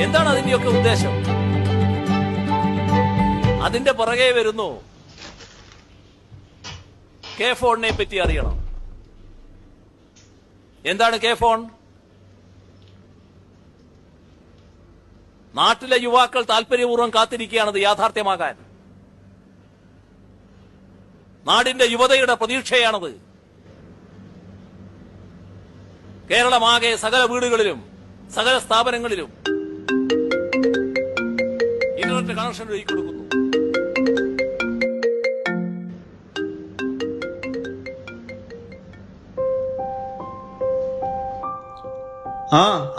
എന്താണ് അതിന്റെയൊക്കെ ഉദ്ദേശം? അതിന്റെ പുറകെ വരുന്നു കെ ഫോണിനെ പറ്റി അറിയണം. എന്താണ് കെ ഫോൺ? നാട്ടിലെ യുവാക്കൾ താല്പര്യപൂർവ്വം കാത്തിരിക്കുകയാണത് യാഥാർത്ഥ്യമാകാൻ. നാടിന്റെ യുവതയുടെ പ്രതീക്ഷയാണത്. കേരളമാകെ സകല വീടുകളിലും സകല സ്ഥാപനങ്ങളിലും ഇന്റർനെറ്റ് കണക്ഷൻ ഒരുക്കി കൊടുക്കുന്നു.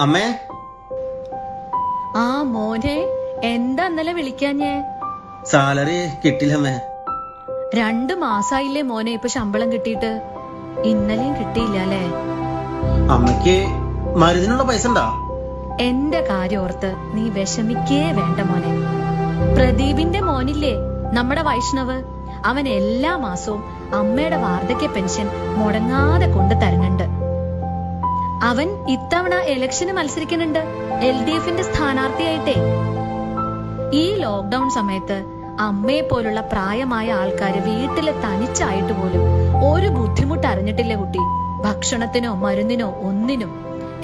അമ്മേ. മോനെ, എന്താ ഇന്നലെ വിളിക്കാഞ്ഞേ? സാലറി കിട്ടില്ലമ്മേ. 2 മാസായില്ലേ മോനെ ഇപ്പൊ ശമ്പളം കിട്ടിയിട്ട്? ഇന്നലെയും കിട്ടിയില്ല അല്ലേ? അമ്മയ്ക്ക് മരുന്നിനുള്ള പൈസ ഉണ്ടാ? എന്റെ കാര്യം ഓർത്ത് നീ വിഷമിക്കേ വേണ്ട മോനെ. പ്രദീപിന്റെ മോനില്ലേ, നമ്മുടെ വൈഷ്ണവ്, അവൻ എല്ലാ മാസവും അമ്മയുടെ വാർദ്ധക്യ പെൻഷൻ മുടങ്ങാതെ കൊണ്ടു തരുന്നുണ്ട്. അവൻ ഇത്തവണ ഇലക്ഷന് മത്സരിക്കുന്നുണ്ട്, LDFന്റെ സ്ഥാനാർത്ഥിയായിട്ടേ. ഈ ലോക്ക്ഡൌൺ സമയത്ത് അമ്മയെ പോലുള്ള പ്രായമായ ആൾക്കാര് വീട്ടില് തനിച്ചായിട്ട് പോലും ഒരു ബുദ്ധിമുട്ട് അറിഞ്ഞിട്ടില്ല കുട്ടി. ഭക്ഷണത്തിനോ മരുന്നിനോ ഒന്നിനും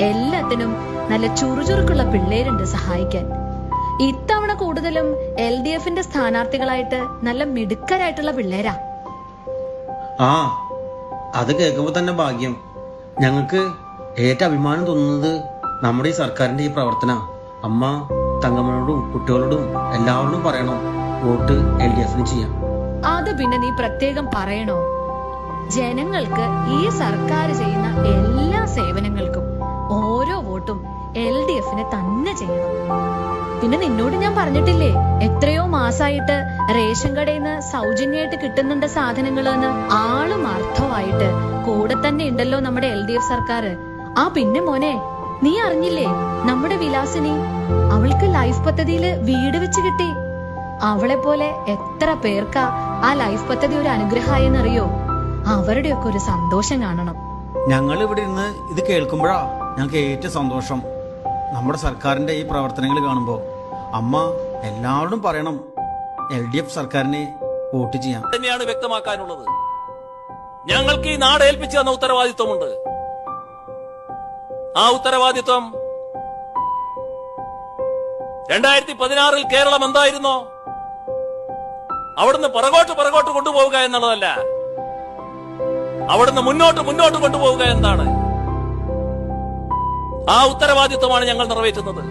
എല്ലാത്തിനും നല്ല ചുറുചുറുക്കുള്ള പിള്ളേരുണ്ട് സഹായിക്കാൻ. ഇത്തവണ കൂടുതലും LDFന്റെ സ്ഥാനാർത്ഥികളായിട്ട് നല്ല മിടുക്കരായിട്ടുള്ള പിള്ളേരാ. അത് കേൾക്കുമ്പോ തന്നെ ഭാഗ്യം. ഞങ്ങൾക്ക് ഏറ്റവും അഭിമാനം തോന്നുന്നത് നമ്മുടെ ഈ സർക്കാരിന്റെ ഈ പ്രവർത്തന. അമ്മ തങ്കമ്മനോടും കുട്ടികളോടും എല്ലാവരോടും പറയണം, വോട്ട് LDFന് ചെയ്യാം. അത് പിന്നെ നീ പ്രത്യേകം പറയണോ? ജനങ്ങൾക്ക് ഈ സർക്കാർ ചെയ്യുന്ന എല്ലാ സേവനങ്ങൾക്കും ഓരോ വോട്ടും LDFന് തന്നെ ചെയ്യണം. പിന്നെ നിന്നോട് ഞാൻ പറഞ്ഞിട്ടില്ലേ, എത്രയോ മാസായിട്ട് റേഷൻ കടയിൽ നിന്ന് സൗജന്യമായിട്ട് കിട്ടുന്നുണ്ട് സാധനങ്ങളെന്ന്. ആളും അർത്ഥമായിട്ട് കൂടെ തന്നെ ഉണ്ടല്ലോ നമ്മുടെ LDF സർക്കാർ. പിന്നെ മോനെ, നീ അറിഞ്ഞില്ലേ, നമ്മുടെ വിലാസിനി, അവൾക്ക് ലൈഫ് പദ്ധതിയില് വീട് വെച്ച് കിട്ടി. അവളെ പോലെ എത്ര പേർക്കാ ആ ലൈഫ് പദ്ധതി ഒരു അനുഗ്രഹമായെന്നറിയോ? അവരുടെയൊക്കെ ഒരു സന്തോഷം കാണണം. ഞങ്ങൾ ഇവിടെ ഇരുന്ന് ഇത് കേൾക്കുമ്പോഴാ ഞങ്ങൾക്ക് ഏറ്റവും സന്തോഷം. നമ്മുടെ സർക്കാരിന്റെ ഈ പ്രവർത്തനങ്ങൾ കാണുമ്പോൾ അമ്മ എല്ലാവരോടും പറയണം, LDF സർക്കാരിനെ വോട്ട് ചെയ്യാം തന്നെയാണ് വ്യക്തമാക്കാനുള്ളത്. ഞങ്ങൾക്ക് ഈ നാട് ഏൽപ്പിച്ചു തന്ന ഉത്തരവാദിത്വമുണ്ട്. ആ ഉത്തരവാദിത്വം 2016 കേരളം എന്തായിരുന്നോ അവിടുന്ന് പുറകോട്ട് കൊണ്ടുപോവുക എന്നുള്ളതല്ല, അവിടുന്ന് മുന്നോട്ട് കൊണ്ടുപോവുക എന്താണ്. ആ ഉത്തരവാദിത്വമാണ് ഞങ്ങൾ നിറവേറ്റുന്നത്.